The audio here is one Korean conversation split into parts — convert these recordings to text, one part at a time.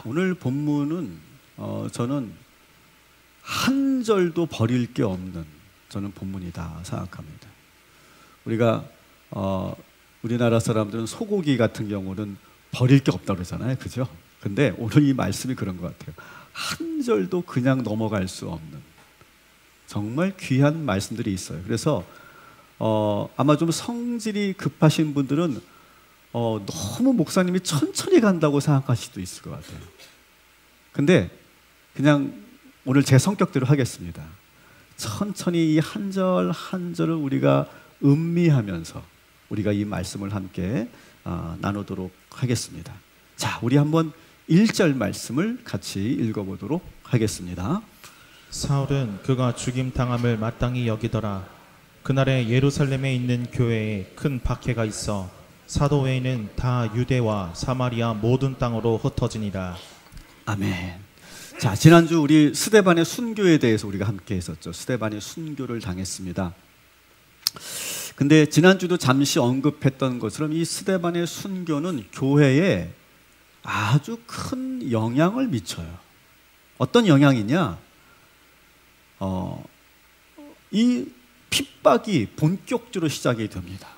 오늘 본문은 저는 한 절도 버릴 게 없는 저는 본문이다 생각합니다. 우리가 우리나라 사람들은 소고기 같은 경우는 버릴 게 없다고 그러잖아요, 그죠? 근데 오늘 이 말씀이 그런 것 같아요. 한 절도 그냥 넘어갈 수 없는 정말 귀한 말씀들이 있어요. 그래서 아마 좀 성질이 급하신 분들은 너무 목사님이 천천히 간다고 생각하실 수도 있을 것 같아요. 근데 그냥 오늘 제 성격대로 하겠습니다. 천천히 이 한 절 한 절을 우리가 음미하면서 우리가 이 말씀을 함께 나누도록 하겠습니다. 자, 우리 한번 1절 말씀을 같이 읽어보도록 하겠습니다. 사울은 그가 죽임당함을 마땅히 여기더라. 그날에 예루살렘에 있는 교회에 큰 박해가 있어 사도 외에는 다 유대와 사마리아 모든 땅으로 흩어지니라. 아멘. 자, 지난주 우리 스데반의 순교에 대해서 우리가 함께 했었죠. 스데반이 순교를 당했습니다. 근데 지난주도 잠시 언급했던 것처럼 이 스데반의 순교는 교회에 아주 큰 영향을 미쳐요. 어떤 영향이냐? 이 핍박이 본격적으로 시작이 됩니다.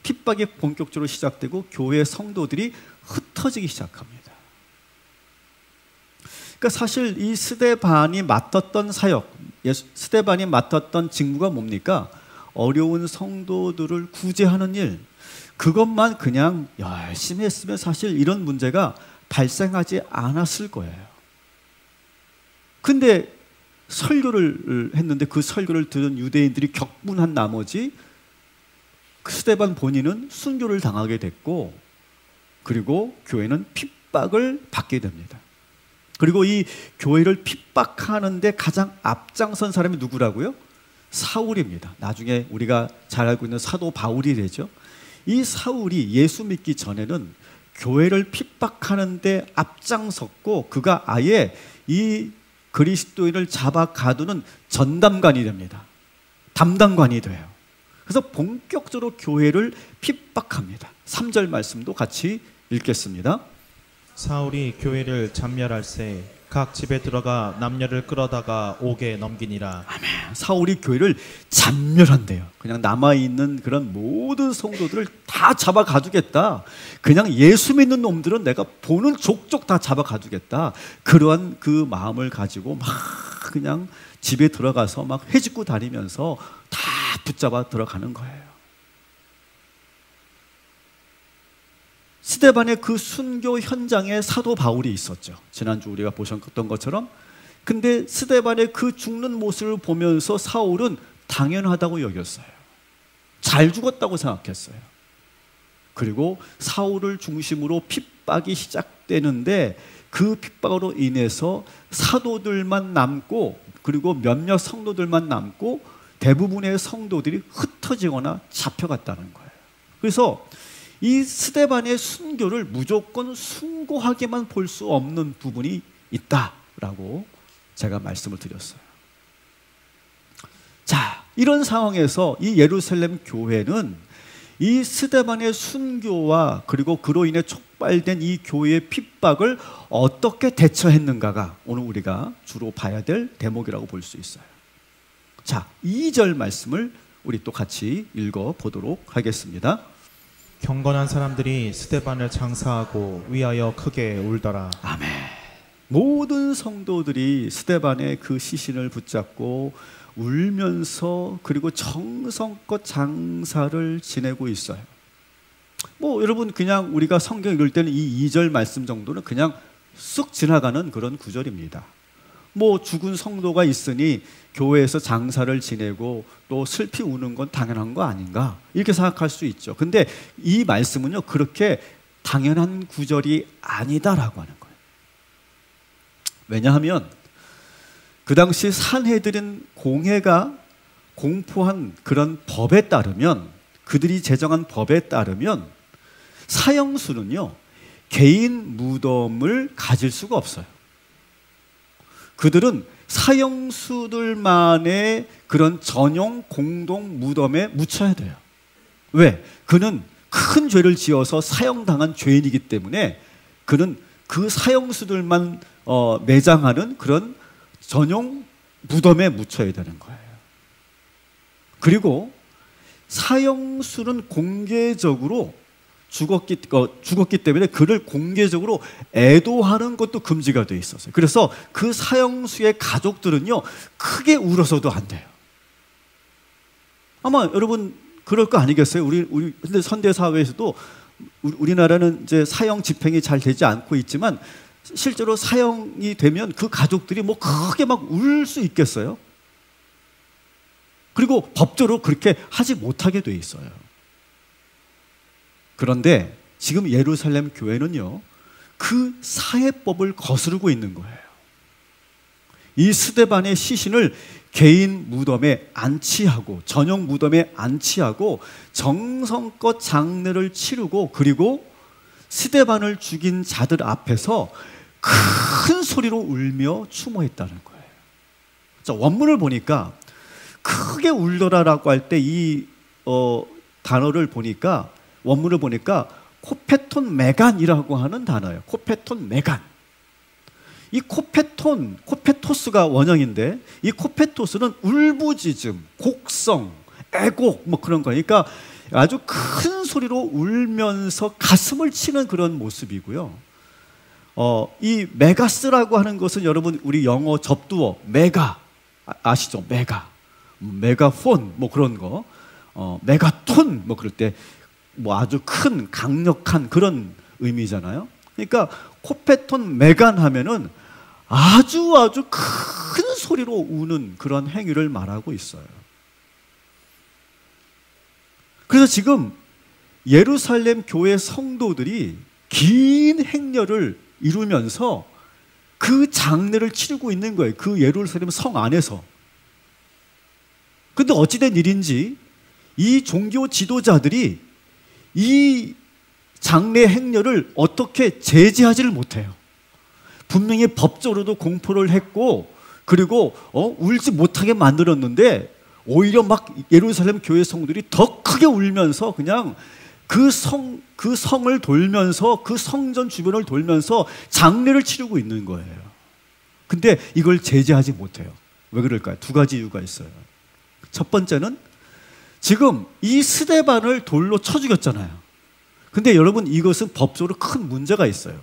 핍박이 본격적으로 시작되고 교회 성도들이 흩어지기 시작합니다. 그러니까 사실 이 스데반이 맡았던 사역, 스데반이 맡았던 직무가 뭡니까? 어려운 성도들을 구제하는 일, 그것만 그냥 열심히 했으면 사실 이런 문제가 발생하지 않았을 거예요. 근데 설교를 했는데 그 설교를 들은 유대인들이 격분한 나머지 스데반 본인은 순교를 당하게 됐고, 그리고 교회는 핍박을 받게 됩니다. 그리고 이 교회를 핍박하는데 가장 앞장선 사람이 누구라고요? 사울입니다. 나중에 우리가 잘 알고 있는 사도 바울이 되죠. 이 사울이 예수 믿기 전에는 교회를 핍박하는데 앞장섰고, 그가 아예 이 그리스도인을 잡아 가두는 전담관이 됩니다. 담당관이 돼요. 그래서 본격적으로 교회를 핍박합니다. 3절 말씀도 같이 읽겠습니다. 사울이 교회를 잔멸할세 각 집에 들어가 남녀를 끌어다가 옥에 넘기니라. 아멘. 사울이 교회를 잔멸한대요. 그냥 남아있는 그런 모든 성도들을 다 잡아 가두겠다. 그냥 예수 믿는 놈들은 내가 보는 족족 다 잡아 가두겠다. 그러한 그 마음을 가지고 막 그냥 집에 들어가서 막 회짓고 다니면서 다 붙잡아 들어가는 거예요. 스데반의 그 순교 현장에 사도 바울이 있었죠. 지난주 우리가 보셨던 것처럼. 근데 스데반의 그 죽는 모습을 보면서 사울은 당연하다고 여겼어요. 잘 죽었다고 생각했어요. 그리고 사울을 중심으로 핍박이 시작되는데 그 핍박으로 인해서 사도들만 남고, 그리고 몇몇 성도들만 남고, 대부분의 성도들이 흩어지거나 잡혀갔다는 거예요. 그래서 이 스데반의 순교를 무조건 숭고하게만 볼 수 없는 부분이 있다라고 제가 말씀을 드렸어요. 자, 이런 상황에서 이 예루살렘 교회는 이 스데반의 순교와 그리고 그로 인해 촉발된 이 교회의 핍박을 어떻게 대처했는가가 오늘 우리가 주로 봐야 될 대목이라고 볼 수 있어요. 자, 2절 말씀을 우리 또 같이 읽어보도록 하겠습니다. 경건한 사람들이 스데반을 장사하고 위하여 크게 울더라. 아멘. 모든 성도들이 스데반의 그 시신을 붙잡고 울면서 그리고 정성껏 장사를 지내고 있어요. 뭐 여러분, 그냥 우리가 성경 읽을 때는 이 2절 말씀 정도는 그냥 쑥 지나가는 그런 구절입니다. 뭐 죽은 성도가 있으니 교회에서 장사를 지내고 또 슬피 우는 건 당연한 거 아닌가, 이렇게 생각할 수 있죠. 근데 이 말씀은요, 그렇게 당연한 구절이 아니다라고 하는 거예요. 왜냐하면 그 당시 산헤드린 공회가 공포한 그런 법에 따르면, 그들이 제정한 법에 따르면 사형수는요, 개인 무덤을 가질 수가 없어요. 그들은 사형수들만의 그런 전용 공동 무덤에 묻혀야 돼요. 왜? 그는 큰 죄를 지어서 사형당한 죄인이기 때문에 그는 그 사형수들만 매장하는 그런 전용 무덤에 묻혀야 되는 거예요. 그리고 사형수는 공개적으로 죽었기 때문에 그를 공개적으로 애도하는 것도 금지가 되어 있었어요. 그래서 그 사형수의 가족들은요, 크게 울어서도 안 돼요. 아마 여러분 그럴 거 아니겠어요? 우리 근데 현대 사회에서도 우리나라는 이제 사형 집행이 잘 되지 않고 있지만 실제로 사형이 되면 그 가족들이 뭐 크게 막 울 수 있겠어요? 그리고 법적으로 그렇게 하지 못하게 돼 있어요. 그런데 지금 예루살렘 교회는요, 그 사회법을 거스르고 있는 거예요. 이 스데반의 시신을 개인 무덤에 안치하고 전용 무덤에 안치하고 정성껏 장례를 치르고, 그리고 스데반을 죽인 자들 앞에서 큰 소리로 울며 추모했다는 거예요. 자, 원문을 보니까 크게 울더라라고 할 때 이 단어를 보니까, 원문을 보니까 코페톤 메간이라고 하는 단어예요. 코페톤 메간. 이 코페토스가 원형인데, 이 코페토스는 울부짖음, 곡성, 애곡 뭐 그런 거니까 아주 큰 소리로 울면서 가슴을 치는 그런 모습이고요. 이 메가스라고 하는 것은 여러분 우리 영어 접두어 메가 아시죠? 메가폰 뭐 그런 거, 메가톤 뭐 그럴 때 뭐 아주 큰 강력한 그런 의미잖아요. 그러니까 코페톤 메간 하면은 아주 큰 소리로 우는 그런 행위를 말하고 있어요. 그래서 지금 예루살렘 교회 성도들이 긴 행렬을 이루면서 그 장례를 치르고 있는 거예요. 그 예루살렘 성 안에서. 그런데 어찌된 일인지 이 종교 지도자들이 이 장례 행렬을 어떻게 제지하지를 못해요. 분명히 법적으로도 공포를 했고, 그리고 울지 못하게 만들었는데 오히려 막 예루살렘 교회 성들이 더 크게 울면서 그냥 그 성을 돌면서, 그 성전 주변을 돌면서 장례를 치르고 있는 거예요. 근데 이걸 제지하지 못해요. 왜 그럴까요? 두 가지 이유가 있어요. 첫 번째는 지금 이 스데반을 돌로 쳐 죽였잖아요. 근데 여러분, 이것은 법적으로 큰 문제가 있어요.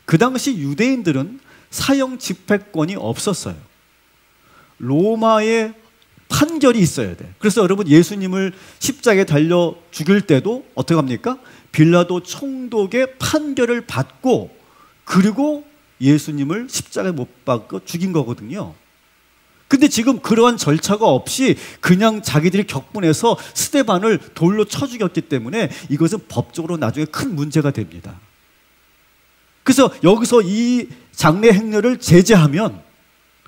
그 당시 유대인들은 사형 집행권이 없었어요. 로마의 판결이 있어야 돼. 그래서 여러분, 예수님을 십자가에 달려 죽일 때도 어떻게 합니까? 빌라도 총독의 판결을 받고, 그리고 예수님을 십자가에 못 박고 죽인 거거든요. 근데 지금 그러한 절차가 없이 그냥 자기들이 격분해서 스데반을 돌로 쳐 죽였기 때문에 이것은 법적으로 나중에 큰 문제가 됩니다. 그래서 여기서 이 장례 행렬을 제재하면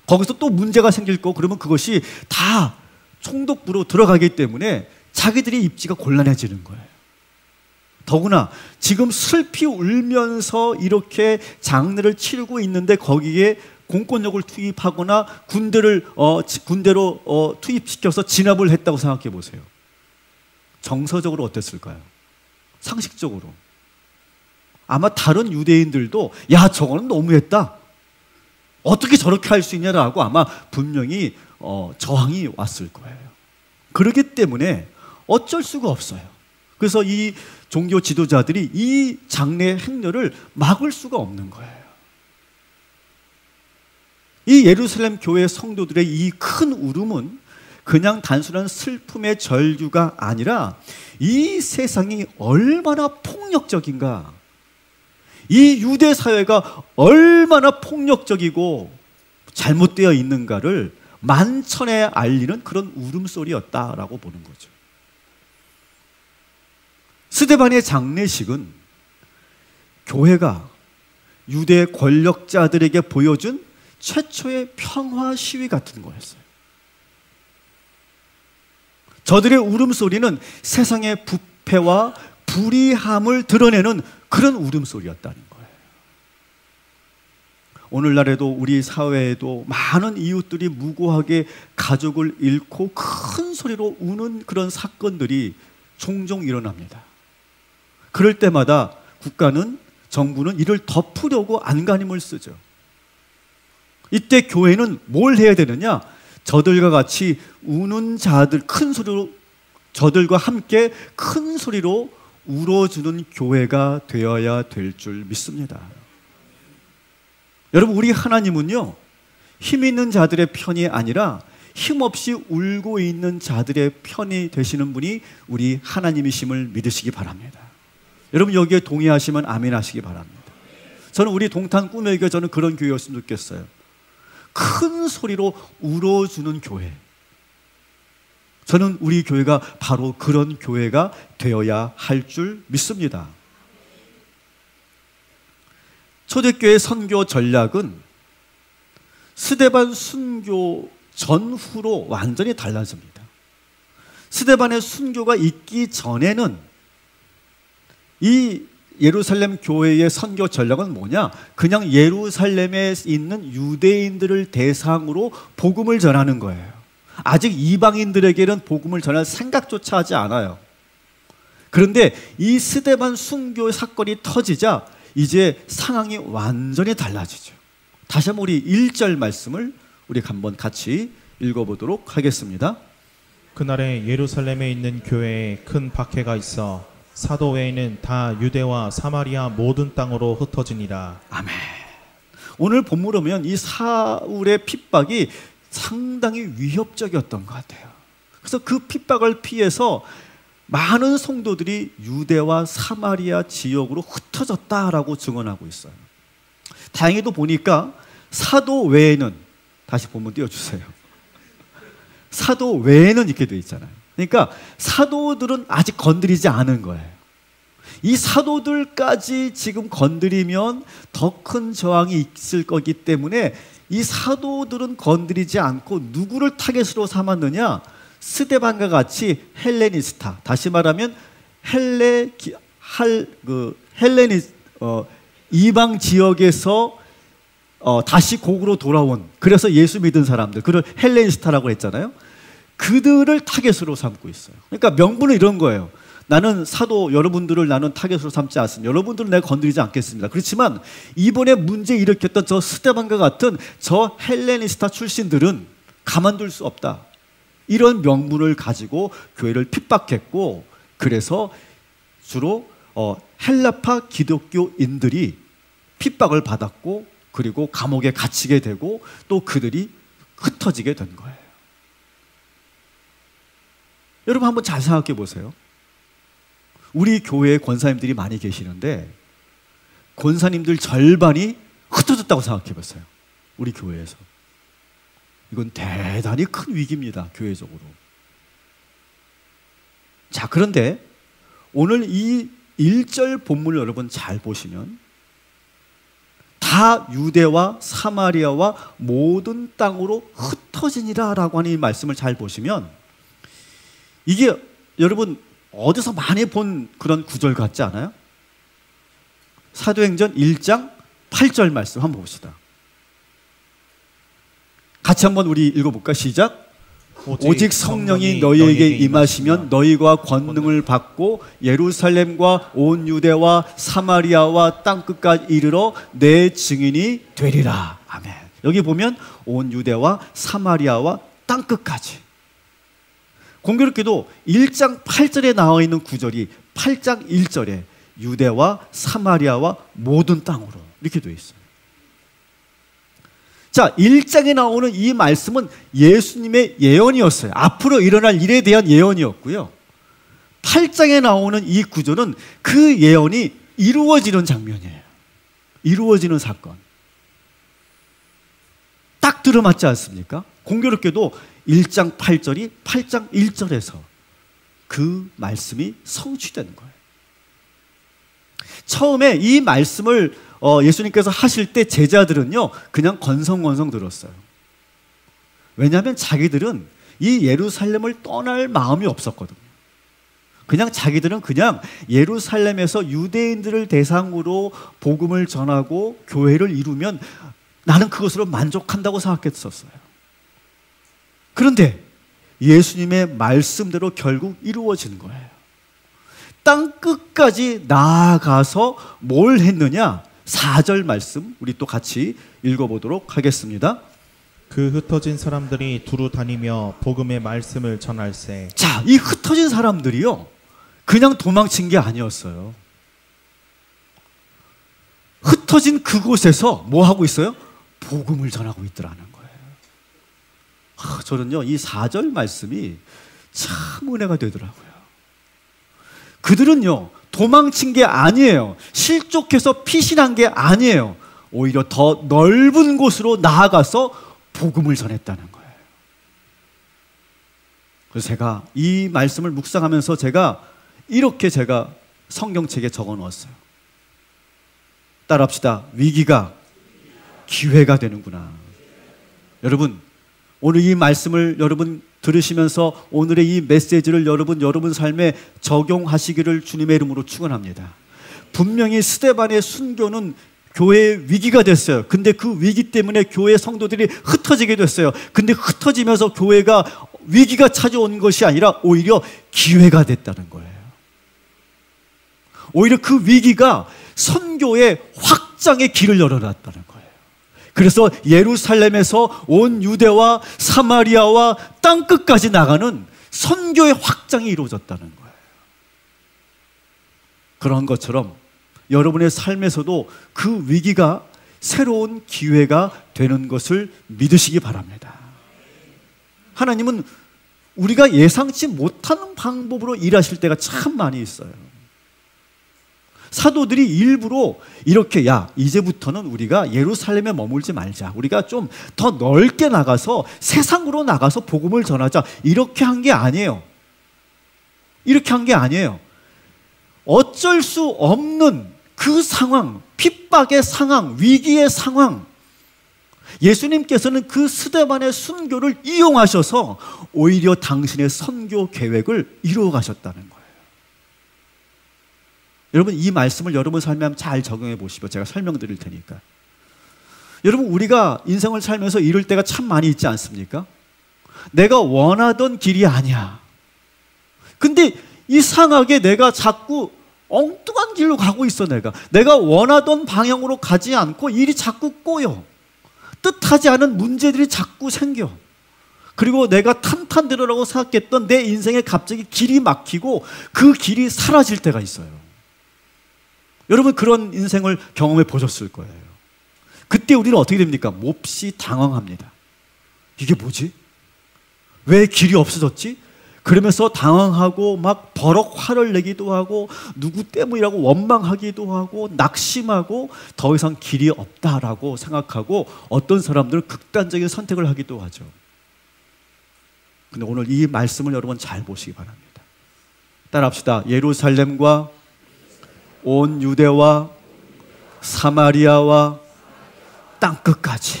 거기서 또 문제가 생길 거고, 그러면 그것이 다 총독부로 들어가기 때문에 자기들의 입지가 곤란해지는 거예요. 더구나 지금 슬피 울면서 이렇게 장례를 치르고 있는데 거기에 공권력을 투입하거나 군대로 투입시켜서 진압을 했다고 생각해 보세요. 정서적으로 어땠을까요? 상식적으로. 아마 다른 유대인들도 야, 저거는 너무했다, 어떻게 저렇게 할 수 있냐라고 아마 분명히 저항이 왔을 거예요. 그렇기 때문에 어쩔 수가 없어요. 그래서 이 종교 지도자들이 이 장례 행렬을 막을 수가 없는 거예요. 이 예루살렘 교회 성도들의 이 큰 울음은 그냥 단순한 슬픔의 절규가 아니라 이 세상이 얼마나 폭력적인가, 이 유대 사회가 얼마나 폭력적이고 잘못되어 있는가를 만천에 알리는 그런 울음소리였다라고 보는 거죠. 스데반의 장례식은 교회가 유대 권력자들에게 보여준 최초의 평화 시위 같은 거였어요. 저들의 울음소리는 세상의 부패와 불의함을 드러내는 그런 울음소리였다는 거예요. 오늘날에도 우리 사회에도 많은 이웃들이 무고하게 가족을 잃고 큰 소리로 우는 그런 사건들이 종종 일어납니다. 그럴 때마다 국가는 정부는 이를 덮으려고 안간힘을 쓰죠. 이때 교회는 뭘 해야 되느냐? 저들과 같이 우는 자들, 큰 소리로, 저들과 함께 큰 소리로 울어주는 교회가 되어야 될 줄 믿습니다. 여러분, 우리 하나님은요, 힘 있는 자들의 편이 아니라 힘없이 울고 있는 자들의 편이 되시는 분이 우리 하나님이심을 믿으시기 바랍니다. 여러분, 여기에 동의하시면 아멘 하시기 바랍니다. 저는 우리 동탄 꿈의 교회, 저는 그런 교회였으면 좋겠어요. 큰 소리로 울어주는 교회. 저는 우리 교회가 바로 그런 교회가 되어야 할 줄 믿습니다. 초대교회 선교 전략은 스데반 순교 전후로 완전히 달라집니다. 스데반의 순교가 있기 전에는 이 예루살렘 교회의 선교 전략은 뭐냐? 그냥 예루살렘에 있는 유대인들을 대상으로 복음을 전하는 거예요. 아직 이방인들에게는 복음을 전할 생각조차 하지 않아요. 그런데 이 스데반 순교 사건이 터지자 이제 상황이 완전히 달라지죠. 다시 한번 우리 1절 말씀을 우리 한번 같이 읽어보도록 하겠습니다. 그날에 예루살렘에 있는 교회에 큰 박해가 있어 사도 외에는 다 유대와 사마리아 모든 땅으로 흩어지니라. 아멘. 오늘 본문을 보면 이 사울의 핍박이 상당히 위협적이었던 것 같아요. 그래서 그 핍박을 피해서 많은 성도들이 유대와 사마리아 지역으로 흩어졌다라고 증언하고 있어요. 다행히도 보니까 사도 외에는, 다시 본문 띄워주세요. 사도 외에는 이렇게 돼 있잖아요. 그러니까 사도들은 아직 건드리지 않은 거예요. 이 사도들까지 지금 건드리면 더 큰 저항이 있을 거기 때문에 이 사도들은 건드리지 않고 누구를 타겟으로 삼았느냐? 스데반과 같이 헬레니스타, 다시 말하면 이방 지역에서 다시 고국으로 돌아온, 그래서 예수 믿은 사람들, 그걸 헬레니스타라고 했잖아요. 그들을 타겟으로 삼고 있어요. 그러니까 명분은 이런 거예요. 나는 사도 여러분들을 나는 타겟으로 삼지 않습니다. 여러분들을 내가 건드리지 않겠습니다. 그렇지만 이번에 문제 일으켰던 저 스데반과 같은 저 헬레니스타 출신들은 가만둘 수 없다. 이런 명분을 가지고 교회를 핍박했고, 그래서 주로 헬라파 기독교인들이 핍박을 받았고, 그리고 감옥에 갇히게 되고, 또 그들이 흩어지게 된 거예요. 여러분 한번 잘 생각해 보세요. 우리 교회에 권사님들이 많이 계시는데 권사님들 절반이 흩어졌다고 생각해 보세요. 우리 교회에서. 이건 대단히 큰 위기입니다. 교회적으로. 자, 그런데 오늘 이 1절 본문을 여러분 잘 보시면 다 유대와 사마리아와 모든 땅으로 흩어지니라 라고 하는 이 말씀을 잘 보시면 이게 여러분 어디서 많이 본 그런 구절 같지 않아요? 사도행전 1장 8절 말씀 한번 봅시다. 같이 한번 우리 읽어볼까? 시작. 오직 성령이 너희에게 임하시면 너희가 권능을 받고 예루살렘과 온 유대와 사마리아와 땅끝까지 이르러 내 증인이 되리라. 아멘. 여기 보면 온 유대와 사마리아와 땅끝까지. 공교롭게도 1장 8절에 나와 있는 구절이 8장 1절에 유대와 사마리아와 모든 땅으로 이렇게 되어 있어요. 자, 1장에 나오는 이 말씀은 예수님의 예언이었어요. 앞으로 일어날 일에 대한 예언이었고요. 8장에 나오는 이 구절은 그 예언이 이루어지는 장면이에요. 이루어지는 사건. 딱 들어맞지 않습니까? 공교롭게도 1장 8절이 8장 1절에서 그 말씀이 성취되는 거예요. 처음에 이 말씀을 예수님께서 하실 때 제자들은요 그냥 건성건성 들었어요. 왜냐하면 자기들은 이 예루살렘을 떠날 마음이 없었거든요. 그냥 자기들은 그냥 예루살렘에서 유대인들을 대상으로 복음을 전하고 교회를 이루면 나는 그것으로 만족한다고 생각했었어요. 그런데 예수님의 말씀대로 결국 이루어진 거예요. 땅 끝까지 나아가서 뭘 했느냐? 4절 말씀 우리 또 같이 읽어보도록 하겠습니다. 그 흩어진 사람들이 두루 다니며 복음의 말씀을 전할세. 자, 이 흩어진 사람들이요, 그냥 도망친 게 아니었어요. 흩어진 그곳에서 뭐 하고 있어요? 복음을 전하고 있더라는 거예요. 저는요, 이 4절 말씀이 참 은혜가 되더라고요. 그들은요, 도망친 게 아니에요. 실족해서 피신한 게 아니에요. 오히려 더 넓은 곳으로 나아가서 복음을 전했다는 거예요. 그래서 제가 이 말씀을 묵상하면서 제가 이렇게 성경책에 적어 놓았어요. 따라합시다. 위기가 기회가 되는구나. 여러분, 오늘 이 말씀을 여러분 들으시면서 오늘의 이 메시지를 여러분 삶에 적용하시기를 주님의 이름으로 축원합니다. 분명히 스데반의 순교는 교회의 위기가 됐어요. 근데 그 위기 때문에 교회 성도들이 흩어지게 됐어요. 근데 흩어지면서 교회가 위기가 찾아온 것이 아니라 오히려 기회가 됐다는 거예요. 오히려 그 위기가 선교의 확장의 길을 열어놨다는 거예요. 그래서 예루살렘에서 온 유대와 사마리아와 땅끝까지 나가는 선교의 확장이 이루어졌다는 거예요. 그런 것처럼 여러분의 삶에서도 그 위기가 새로운 기회가 되는 것을 믿으시기 바랍니다. 하나님은 우리가 예상치 못하는 방법으로 일하실 때가 참 많이 있어요. 사도들이 일부러 이렇게, 야, 이제부터는 우리가 예루살렘에 머물지 말자, 우리가 좀 더 넓게 나가서 세상으로 나가서 복음을 전하자, 이렇게 한 게 아니에요. 이렇게 한 게 아니에요. 어쩔 수 없는 그 상황, 핍박의 상황, 위기의 상황, 예수님께서는 그 스데반의 순교를 이용하셔서 오히려 당신의 선교 계획을 이루어 가셨다는 거예요. 여러분, 이 말씀을 여러분 삶에 한번 잘 적용해 보시고 제가 설명드릴 테니까. 여러분, 우리가 인생을 살면서 이럴 때가 참 많이 있지 않습니까? 내가 원하던 길이 아니야. 근데 이상하게 내가 자꾸 엉뚱한 길로 가고 있어. 내가 원하던 방향으로 가지 않고 일이 자꾸 꼬여. 뜻하지 않은 문제들이 자꾸 생겨. 그리고 내가 탄탄대로라고 생각했던 내 인생에 갑자기 길이 막히고 그 길이 사라질 때가 있어요. 여러분, 그런 인생을 경험해 보셨을 거예요. 그때 우리는 어떻게 됩니까? 몹시 당황합니다. 이게 뭐지? 왜 길이 없어졌지? 그러면서 당황하고 막 버럭 화를 내기도 하고 누구 때문이라고 원망하기도 하고 낙심하고 더 이상 길이 없다라고 생각하고 어떤 사람들은 극단적인 선택을 하기도 하죠. 근데 오늘 이 말씀을 여러분 잘 보시기 바랍니다. 따라합시다. 예루살렘과 온 유대와 사마리아와 땅끝까지.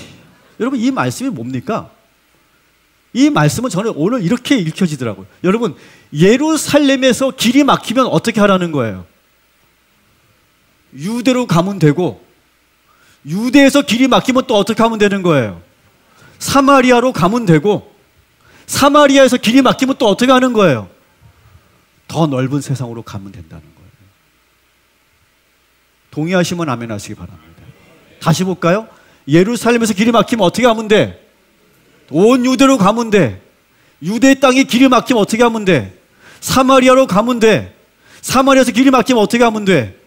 여러분, 이 말씀이 뭡니까? 이 말씀은 저는 오늘 이렇게 읽혀지더라고요. 여러분, 예루살렘에서 길이 막히면 어떻게 하라는 거예요? 유대로 가면 되고, 유대에서 길이 막히면 또 어떻게 하면 되는 거예요? 사마리아로 가면 되고, 사마리아에서 길이 막히면 또 어떻게 하는 거예요? 더 넓은 세상으로 가면 된다는 거예요. 동의하시면 아멘 하시기 바랍니다. 다시 볼까요? 예루살렘에서 길이 막히면 어떻게 하면 돼? 온 유대로 가면 돼. 유대 땅에 길이 막히면 어떻게 하면 돼? 사마리아로 가면 돼. 사마리아에서 길이 막히면 어떻게 하면 돼?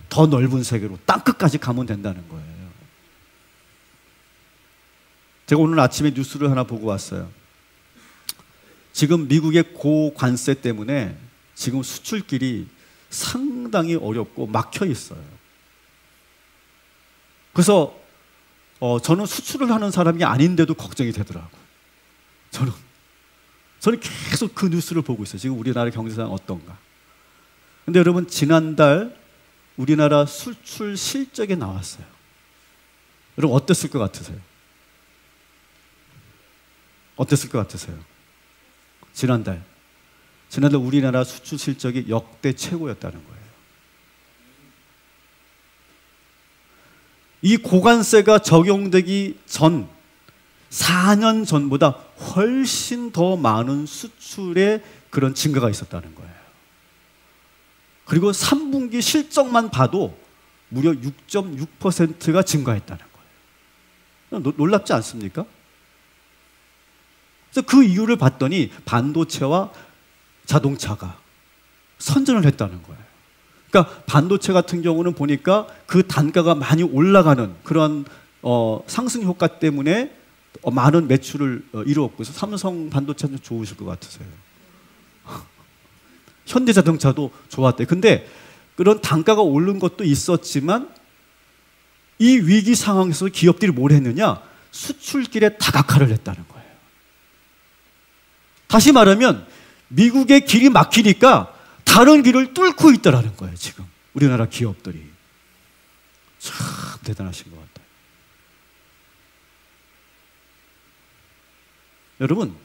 더 넓은 세계로 땅끝까지 가면 된다는 거예요. 제가 오늘 아침에 뉴스를 하나 보고 왔어요. 지금 미국의 고관세 때문에 지금 수출길이 상당히 어렵고 막혀 있어요. 그래서 저는 수출을 하는 사람이 아닌데도 걱정이 되더라고요. 저는 계속 그 뉴스를 보고 있어요. 지금 우리나라 경제상 어떤가. 근데 여러분, 지난달 우리나라 수출 실적이 나왔어요. 여러분, 어땠을 것 같으세요? 어땠을 것 같으세요? 지난달 우리나라 수출 실적이 역대 최고였다는 거예요. 이 고관세가 적용되기 전 4년 전보다 훨씬 더 많은 수출의 그런 증가가 있었다는 거예요. 그리고 3분기 실적만 봐도 무려 6.6%가 증가했다는 거예요. 놀랍지 않습니까? 그래서 그 이유를 봤더니 반도체와 자동차가 선전을 했다는 거예요. 그러니까 반도체 같은 경우는 보니까 그 단가가 많이 올라가는 그런 상승 효과 때문에 많은 매출을 이루었고, 그래서 삼성 반도체는 좋으실 것 같으세요. 현대자동차도 좋았대요. 근데 그런 단가가 오른 것도 있었지만 이 위기 상황에서 기업들이 뭘 했느냐? 수출길에 다각화를 했다는 거예요. 다시 말하면 미국의 길이 막히니까 다른 길을 뚫고 있다라는 거예요. 지금 우리나라 기업들이 참 대단하신 것 같아요. 여러분,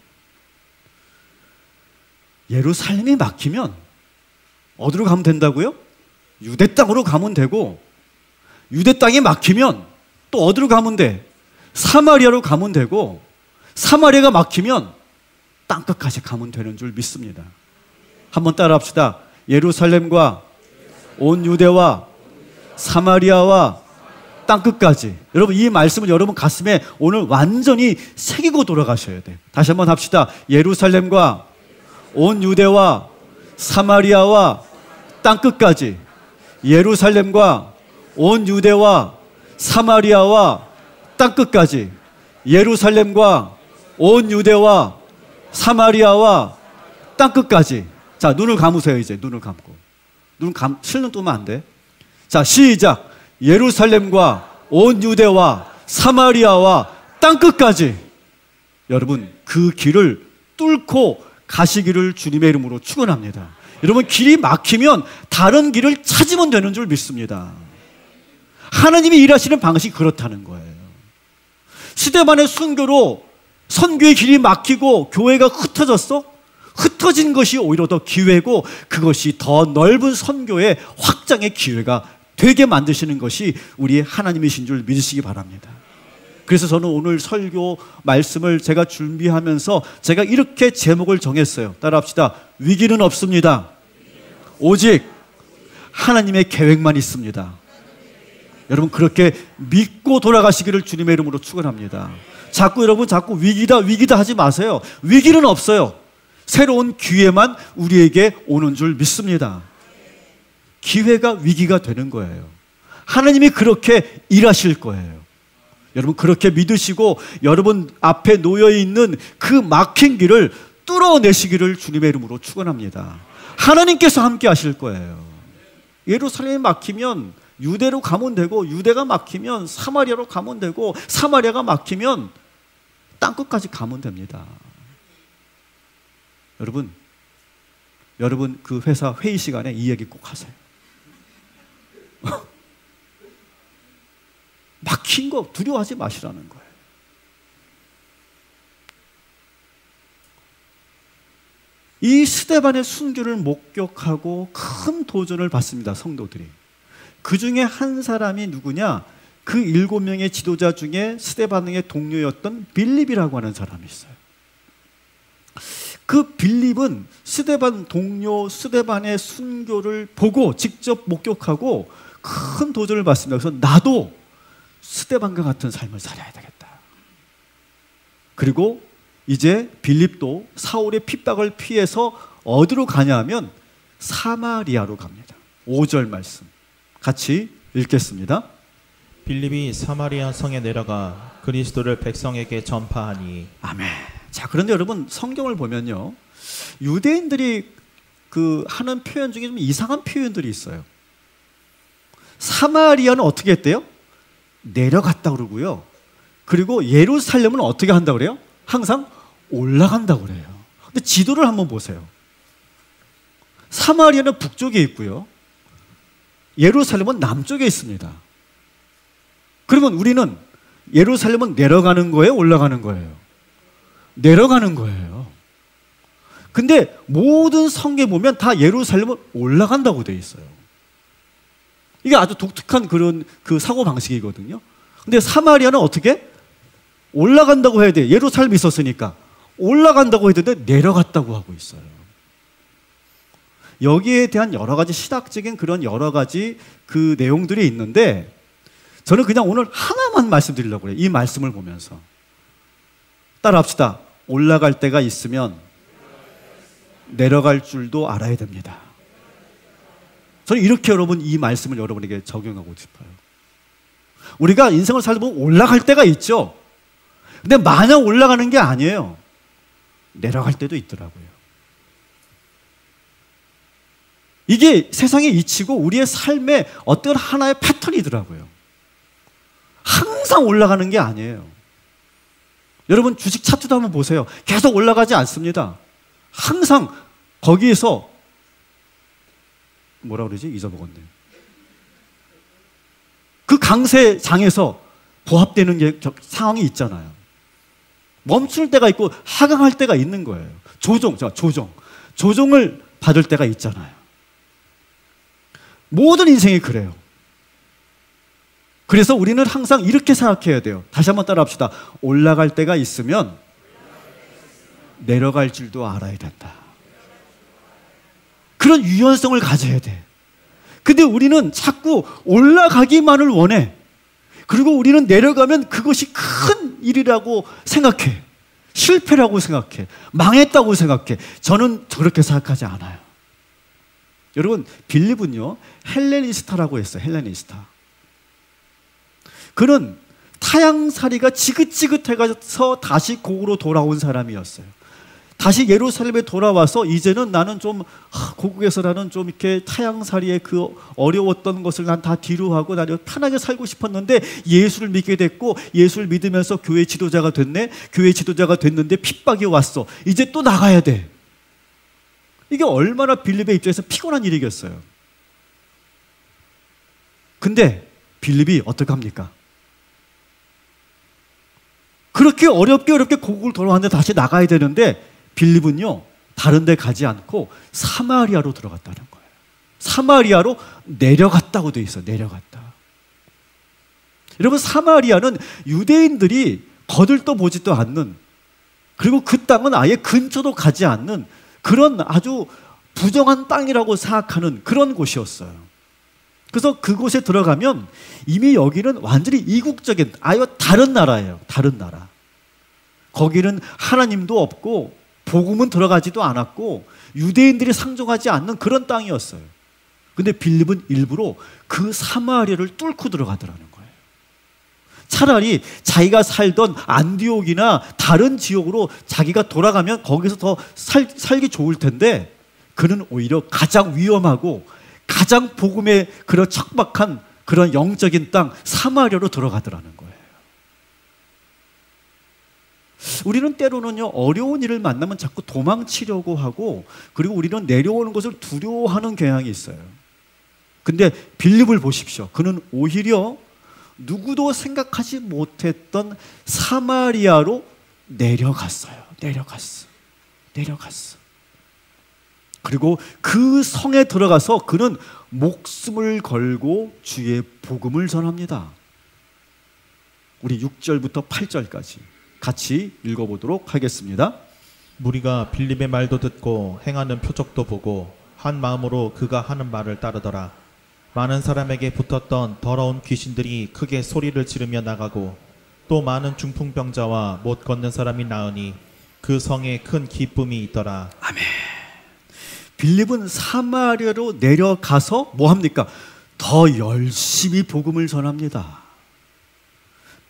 예루살렘이 막히면 어디로 가면 된다고요? 유대 땅으로 가면 되고, 유대 땅이 막히면 또 어디로 가면 돼? 사마리아로 가면 되고, 사마리아가 막히면 땅끝까지 가면 되는 줄 믿습니다. 한번 따라합시다. 예루살렘과 온 유대와 사마리아와 땅끝까지. 여러분, 이 말씀을 여러분 가슴에 오늘 완전히 새기고 돌아가셔야 돼요. 다시 한번 합시다. 예루살렘과 온 유대와 사마리아와 땅끝까지. 예루살렘과 온 유대와 사마리아와 땅끝까지. 예루살렘과 온 유대와 사마리아와 땅끝까지. 자, 눈을 감으세요. 이제 눈을 감고. 실눈 뜨면 안 돼. 자, 시작. 예루살렘과 온 유대와 사마리아와 땅끝까지. 여러분, 그 길을 뚫고 가시기를 주님의 이름으로 축원합니다. 여러분, 길이 막히면 다른 길을 찾으면 되는 줄 믿습니다. 하나님이 일하시는 방식이 그렇다는 거예요. 스데반의 순교로 선교의 길이 막히고 교회가 흩어졌어? 흩어진 것이 오히려 더 기회고, 그것이 더 넓은 선교의 확장의 기회가 되게 만드시는 것이 우리 하나님이신 줄 믿으시기 바랍니다. 그래서 저는 오늘 설교 말씀을 제가 준비하면서 제가 이렇게 제목을 정했어요. 따라합시다. 위기는 없습니다. 오직 하나님의 계획만 있습니다. 여러분, 그렇게 믿고 돌아가시기를 주님의 이름으로 축원합니다. 자꾸 위기다 하지 마세요. 위기는 없어요. 새로운 기회만 우리에게 오는 줄 믿습니다. 기회가 위기가 되는 거예요. 하나님이 그렇게 일하실 거예요. 여러분, 그렇게 믿으시고 여러분 앞에 놓여있는 그 막힌 길을 뚫어내시기를 주님의 이름으로 축원합니다. 하나님께서 함께 하실 거예요. 예루살렘이 막히면 유대로 가면 되고, 유대가 막히면 사마리아로 가면 되고, 사마리아가 막히면 땅끝까지 가면 됩니다. 여러분 그 회사 회의 시간에 이 얘기 꼭 하세요. 막힌 거 두려워하지 마시라는 거예요. 이 스데반의 순교를 목격하고 큰 도전을 받습니다. 성도들이. 그 중에 한 사람이 누구냐? 그 7명의 지도자 중에 스데반의 동료였던 빌립이라고 하는 사람이 있어요. 그 빌립은 스데반 동료 스데반의 순교를 보고 직접 목격하고 큰 도전을 받습니다. 그래서 나도 스데반과 같은 삶을 살아야 되겠다. 그리고 이제 빌립도 사울의 핍박을 피해서 어디로 가냐 하면 사마리아로 갑니다. 5절 말씀 같이 읽겠습니다. 빌립이 사마리아 성에 내려가 그리스도를 백성에게 전파하니. 아멘. 자, 그런데 여러분, 성경을 보면요, 유대인들이 하는 표현 중에 좀 이상한 표현들이 있어요. 사마리아는 어떻게 했대요? 내려갔다 그러고요. 그리고 예루살렘은 어떻게 한다 그래요? 항상 올라간다 그래요. 근데 지도를 한번 보세요. 사마리아는 북쪽에 있고요, 예루살렘은 남쪽에 있습니다. 그러면 우리는 예루살렘은 내려가는 거예요? 올라가는 거예요? 내려가는 거예요. 근데 모든 성경에 보면 다 예루살렘은 올라간다고 되어 있어요. 이게 아주 독특한 그런 사고방식이거든요. 근데 사마리아는 어떻게? 올라간다고 해야 돼. 예루살렘이 있었으니까 올라간다고 했는데 내려갔다고 하고 있어요. 여기에 대한 여러 가지 시각적인 그런 여러 가지 그 내용들이 있는데 저는 그냥 오늘 하나만 말씀드리려고 해요. 이 말씀을 보면서 따라합시다. 올라갈 때가 있으면 내려갈 줄도 알아야 됩니다. 저는 이렇게 여러분 이 말씀을 여러분에게 적용하고 싶어요. 우리가 인생을 살다 보면 올라갈 때가 있죠. 근데 마냥 올라가는 게 아니에요. 내려갈 때도 있더라고요. 이게 세상의 이치고 우리의 삶의 어떤 하나의 패턴이더라고요. 항상 올라가는 게 아니에요. 여러분 주식 차트도 한번 보세요. 계속 올라가지 않습니다. 항상 거기에서 뭐라 그러지? 잊어먹었네요. 그 강세장에서 보합되는 게 상황이 있잖아요. 멈출 때가 있고 하강할 때가 있는 거예요. 조정을 받을 때가 있잖아요. 모든 인생이 그래요. 그래서 우리는 항상 이렇게 생각해야 돼요. 다시 한번 따라합시다. 올라갈 때가 있으면 내려갈 줄도 알아야 된다. 그런 유연성을 가져야 돼. 근데 우리는 자꾸 올라가기만을 원해. 그리고 우리는 내려가면 그것이 큰 일이라고 생각해. 실패라고 생각해. 망했다고 생각해. 저는 저렇게 생각하지 않아요. 여러분, 빌립은요, 헬레니스타라고 했어요. 헬레니스타. 그는 타향살이가 지긋지긋해서 다시 고국으로 돌아온 사람이었어요. 다시 예루살렘에 돌아와서 이제는 나는 좀 고국에서 나는 좀 이렇게 타향살이의 그 어려웠던 것을 난 다 뒤로 하고 나는 편하게 살고 싶었는데 예수를 믿게 됐고 예수를 믿으면서 교회 지도자가 됐네. 교회 지도자가 됐는데 핍박이 왔어. 이제 또 나가야 돼. 이게 얼마나 빌립의 입장에서 피곤한 일이겠어요. 근데 빌립이 어떻게 합니까? 그렇게 어렵게 고국을 돌아왔는데 다시 나가야 되는데 빌립은요, 다른 데 가지 않고 사마리아로 들어갔다는 거예요. 사마리아로 내려갔다고 돼 있어요. 내려갔다. 여러분, 사마리아는 유대인들이 거들떠 보지도 않는, 그리고 그 땅은 아예 근처도 가지 않는 그런 아주 부정한 땅이라고 생각하는 그런 곳이었어요. 그래서 그곳에 들어가면 이미 여기는 완전히 이국적인 아예 다른 나라예요. 다른 나라. 거기는 하나님도 없고 복음은 들어가지도 않았고 유대인들이 상종하지 않는 그런 땅이었어요. 근데 빌립은 일부러 그 사마리아를 뚫고 들어가더라는 거예요. 차라리 자기가 살던 안디옥이나 다른 지역으로 자기가 돌아가면 거기서 더 살기 좋을 텐데 그는 오히려 가장 위험하고 가장 복음에 그런 척박한 그런 영적인 땅 사마리아로 들어가더라는 거예요. 우리는 때로는요, 어려운 일을 만나면 자꾸 도망치려고 하고, 그리고 우리는 내려오는 것을 두려워하는 경향이 있어요. 근데 빌립을 보십시오. 그는 오히려 누구도 생각하지 못했던 사마리아로 내려갔어요. 내려갔어. 그리고 그 성에 들어가서 그는 목숨을 걸고 주의 복음을 전합니다. 우리 6절부터 8절까지 같이 읽어보도록 하겠습니다. 무리가 빌립의 말도 듣고 행하는 표적도 보고 한 마음으로 그가 하는 말을 따르더라. 많은 사람에게 붙었던 더러운 귀신들이 크게 소리를 지르며 나가고 또 많은 중풍병자와 못 걷는 사람이 나으니 그 성에 큰 기쁨이 있더라. 아멘. 빌립은 사마리아로 내려가서 뭐 합니까? 더 열심히 복음을 전합니다.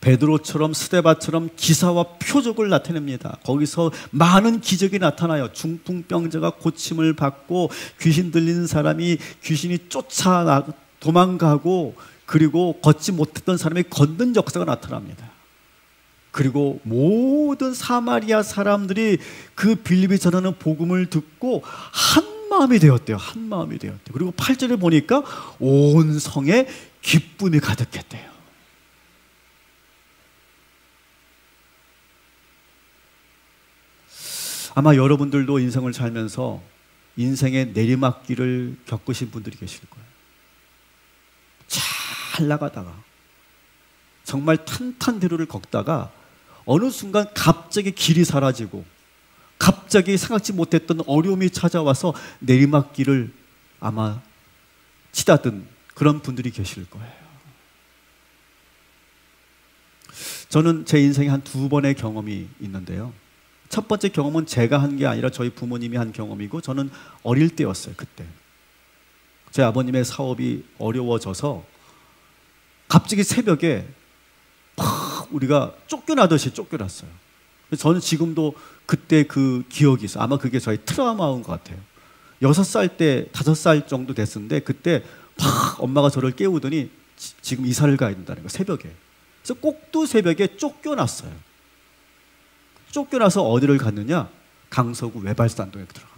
베드로처럼 스데바처럼 기사와 표적을 나타냅니다. 거기서 많은 기적이 나타나요. 중풍병자가 고침을 받고 귀신 들린 사람이 귀신이 쫓아 도망가고 그리고 걷지 못했던 사람이 걷는 역사가 나타납니다. 그리고 모든 사마리아 사람들이 그 빌립이 전하는 복음을 듣고 한 마음이 되었대요. 한 마음이 되었대요. 그리고 8절에 보니까 온 성에 기쁨이 가득했대요. 아마 여러분들도 인생을 살면서 인생의 내리막길을 겪으신 분들이 계실 거예요. 잘 나가다가 정말 탄탄대로를 걷다가 어느 순간 갑자기 길이 사라지고 갑자기 생각지 못했던 어려움이 찾아와서 내리막길을 아마 치닫은 그런 분들이 계실 거예요. 저는 제 인생에 한 2번의 경험이 있는데요. 첫 번째 경험은 제가 한 게 아니라 저희 부모님이 한 경험이고, 저는 어릴 때였어요. 그때 제 아버님의 사업이 어려워져서 갑자기 새벽에 팍 우리가 쫓겨나듯이 쫓겨났어요. 저는 지금도 그때 그 기억이 있어요. 아마 그게 저희 트라우마인 것 같아요. 6살 때 5살 정도 됐었는데, 그때 팍 엄마가 저를 깨우더니 지금 이사를 가야 된다는 거예요, 새벽에. 그래서 꼭두 새벽에 쫓겨났어요. 쫓겨나서 어디를 갔느냐? 강서구 외발산동에 들어간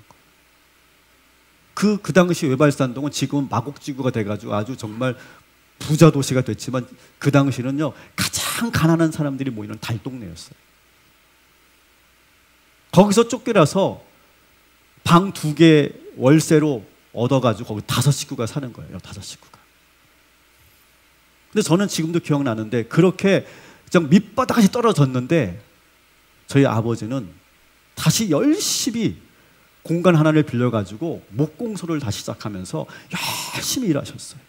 거예요. 그 당시 외발산동은 지금은 마곡지구가 돼가지고 아주 정말 부자 도시가 됐지만, 그 당시는요 가장 가난한 사람들이 모이는 달동네였어요. 거기서 쫓겨나서 방 2개 월세로 얻어가지고 거기 5식구가 사는 거예요. 5식구가. 근데 저는 지금도 기억나는데, 그렇게 좀 밑바닥까지 떨어졌는데 저희 아버지는 다시 열심히 공간 하나를 빌려가지고 목공소를 다시 시작하면서 열심히 일하셨어요.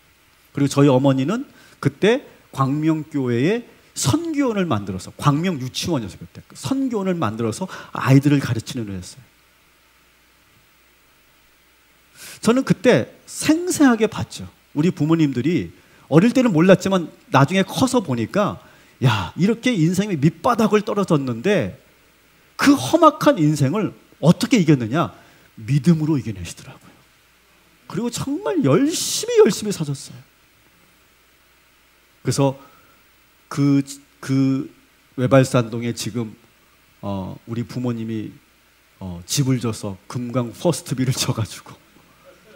그리고 저희 어머니는 그때 광명교회에 선교원을 만들어서, 광명 유치원이었어요 그때, 선교원을 만들어서 아이들을 가르치는 일을 했어요. 저는 그때 생생하게 봤죠. 우리 부모님들이 어릴 때는 몰랐지만 나중에 커서 보니까, 야, 이렇게 인생의 밑바닥을 떨어졌는데 그 험악한 인생을 어떻게 이겼느냐? 믿음으로 이겨내시더라고요. 그리고 정말 열심히 사셨어요. 그래서 그 외발산동에 지금 우리 부모님이 집을 져서 금강 퍼스트비를 져가지고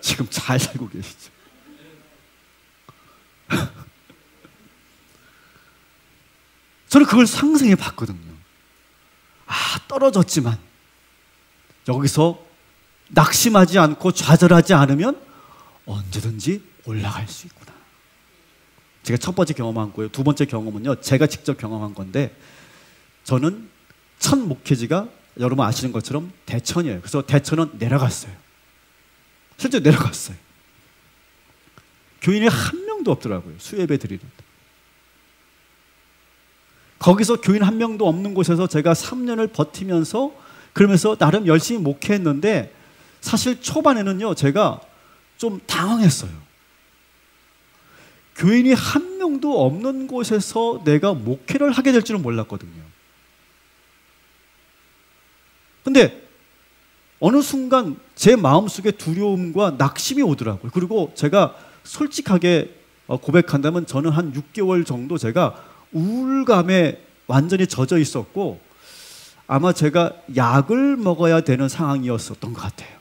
지금 잘 살고 계시죠. 저는 그걸 상상해 봤거든요. 아, 떨어졌지만 여기서 낙심하지 않고 좌절하지 않으면 언제든지 올라갈 수 있구나. 제가 첫 번째 경험한 거예요. 2번째 경험은요, 제가 직접 경험한 건데, 저는 첫 목회지가 여러분 아시는 것처럼 대천이에요. 그래서 대천은 내려갔어요. 실제 내려갔어요. 교인이 한 명도 없더라고요. 수예배 드리는데. 거기서 교인 한 명도 없는 곳에서 제가 3년을 버티면서, 그러면서 나름 열심히 목회했는데, 사실 초반에는요 제가 좀 당황했어요. 교인이 한 명도 없는 곳에서 내가 목회를 하게 될 줄은 몰랐거든요. 근데 어느 순간 제 마음속에 두려움과 낙심이 오더라고요. 그리고 제가 솔직하게 고백한다면, 저는 한 6개월 정도 제가 우울감에 완전히 젖어 있었고, 아마 제가 약을 먹어야 되는 상황이었었던 것 같아요.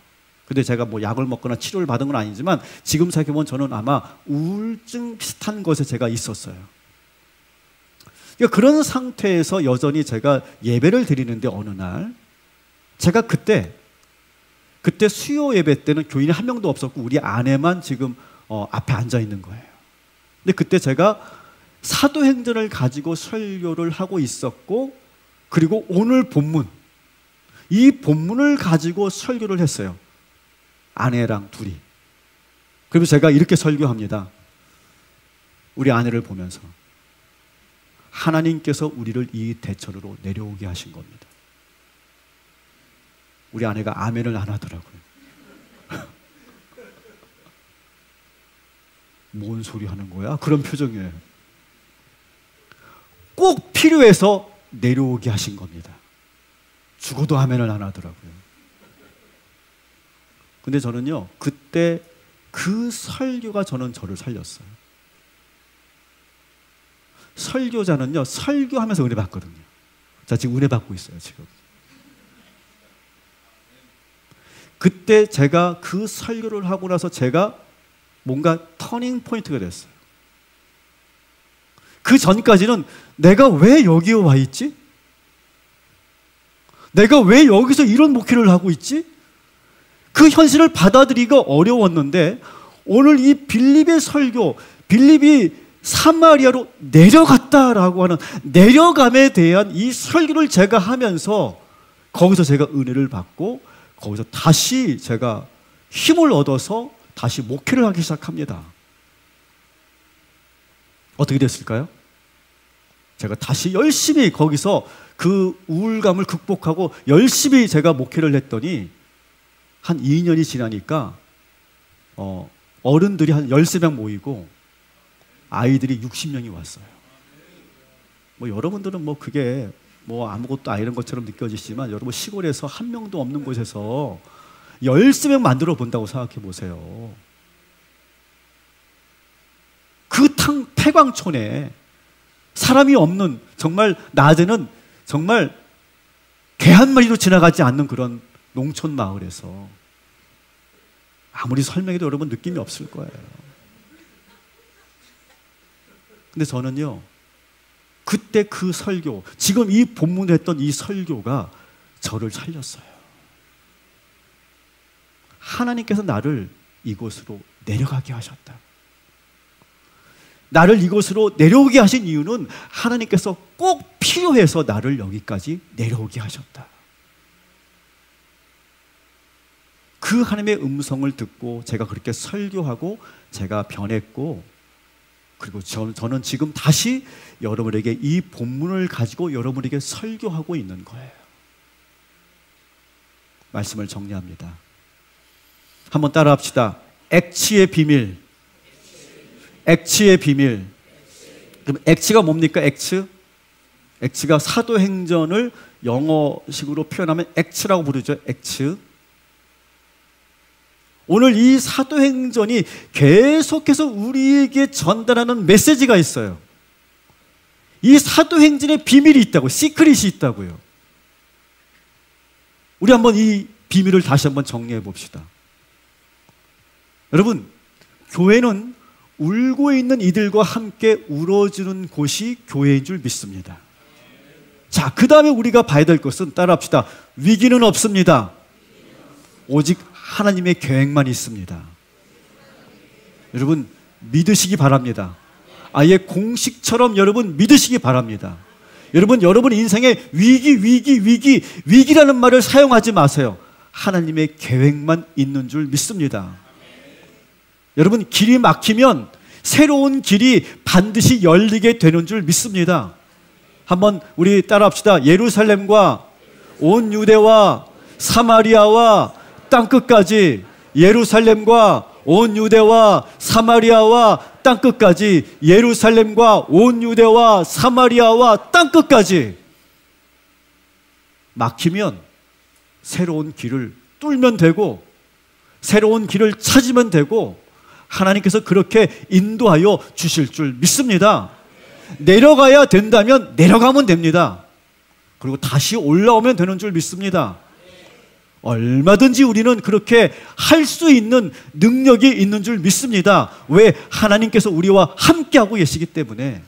근데 제가 뭐 약을 먹거나 치료를 받은 건 아니지만, 지금 생각해보면 저는 아마 우울증 비슷한 것에 제가 있었어요. 그러니까 그런 상태에서 여전히 제가 예배를 드리는데, 어느 날 제가 그때 수요 예배 때는 교인이 한 명도 없었고 우리 아내만 지금 앞에 앉아 있는 거예요. 근데 그때 제가 사도행전을 가지고 설교를 하고 있었고, 그리고 오늘 본문, 이 본문을 가지고 설교를 했어요. 아내랑 둘이. 그리고 제가 이렇게 설교합니다. 우리 아내를 보면서, 하나님께서 우리를 이 대천으로 내려오게 하신 겁니다. 우리 아내가 아멘을 안 하더라고요. 뭔 소리 하는 거야? 그런 표정이에요. 꼭 필요해서 내려오게 하신 겁니다. 죽어도 아멘을 안 하더라고요. 근데 저는요, 그때 그 설교가 저를 살렸어요. 설교자는요, 설교하면서 은혜 받거든요. 자, 지금 은혜 받고 있어요, 지금. 그때 제가 그 설교를 하고 나서 제가 뭔가 터닝 포인트가 됐어요. 그 전까지는 내가 왜 여기에 와 있지? 내가 왜 여기서 이런 목회를 하고 있지? 그 현실을 받아들이기가 어려웠는데, 오늘 이 빌립의 설교, 빌립이 사마리아로 내려갔다라고 하는 내려감에 대한 이 설교를 제가 하면서 거기서 제가 은혜를 받고 거기서 다시 제가 힘을 얻어서 다시 목회를 하기 시작합니다. 어떻게 됐을까요? 제가 다시 열심히 거기서 그 우울감을 극복하고 열심히 제가 목회를 했더니 한 2년이 지나니까 어른들이 한 13명 모이고 아이들이 60명이 왔어요. 뭐 여러분들은 뭐 그게 뭐 아무것도 아니는 것처럼 느껴지지만 여러분 시골에서 한 명도 없는 곳에서 13명 만들어 본다고 생각해 보세요. 그 폐광촌에 사람이 없는, 정말 낮에는 정말 개 한 마리도 지나가지 않는 그런 농촌 마을에서 아무리 설명해도 여러분 느낌이 없을 거예요. 근데 저는요, 그때 그 설교, 지금 이 본문에 했던 이 설교가 저를 살렸어요. 하나님께서 나를 이곳으로 내려가게 하셨다. 나를 이곳으로 내려오게 하신 이유는 하나님께서 꼭 필요해서 나를 여기까지 내려오게 하셨다. 그 하나님의 음성을 듣고 제가 그렇게 설교하고 제가 변했고, 그리고 저는 지금 다시 여러분에게 이 본문을 가지고 여러분에게 설교하고 있는 거예요. 말씀을 정리합니다. 한번 따라합시다. 액치의 비밀. 액치의 비밀. 그럼 액치가 뭡니까? 액치가 사도행전을 영어식으로 표현하면 액츠라고 부르죠. 액츠. 오늘 이 사도행전이 계속해서 우리에게 전달하는 메시지가 있어요. 이 사도행전에 비밀이 있다고, 시크릿이 있다고요. 우리 한번 이 비밀을 다시 한번 정리해 봅시다. 여러분, 교회는 울고 있는 이들과 함께 울어주는 곳이 교회인 줄 믿습니다. 자, 그 다음에 우리가 봐야 될 것은, 따라합시다. 위기는 없습니다. 오직 하나님의 계획만 있습니다. 여러분, 믿으시기 바랍니다. 아예 공식처럼 여러분 믿으시기 바랍니다. 여러분 인생에 위기라는 말을 사용하지 마세요. 하나님의 계획만 있는 줄 믿습니다. 여러분, 길이 막히면 새로운 길이 반드시 열리게 되는 줄 믿습니다. 한번 우리 따라합시다. 예루살렘과 온 유대와 사마리아와 땅끝까지, 예루살렘과 온 유대와 사마리아와 땅끝까지, 예루살렘과 온 유대와 사마리아와 땅끝까지. 막히면 새로운 길을 뚫면 되고, 새로운 길을 찾으면 되고, 하나님께서 그렇게 인도하여 주실 줄 믿습니다. 내려가야 된다면 내려가면 됩니다. 그리고 다시 올라오면 되는 줄 믿습니다. 얼마든지 우리는 그렇게 할 수 있는 능력이 있는 줄 믿습니다. 왜? 하나님께서 우리와 함께하고 계시기 때문에.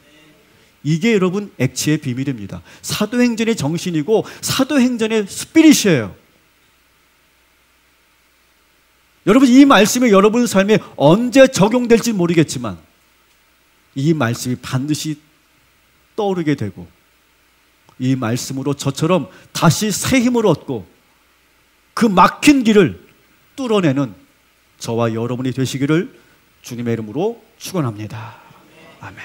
이게 여러분 액치의 비밀입니다. 사도행전의 정신이고 사도행전의 스피릿이에요. 여러분, 이 말씀이 여러분 삶에 언제 적용될지 모르겠지만 이 말씀이 반드시 떠오르게 되고, 이 말씀으로 저처럼 다시 새 힘을 얻고 그 막힌 길을 뚫어내는 저와 여러분이 되시기를 주님의 이름으로 축원합니다. 아멘.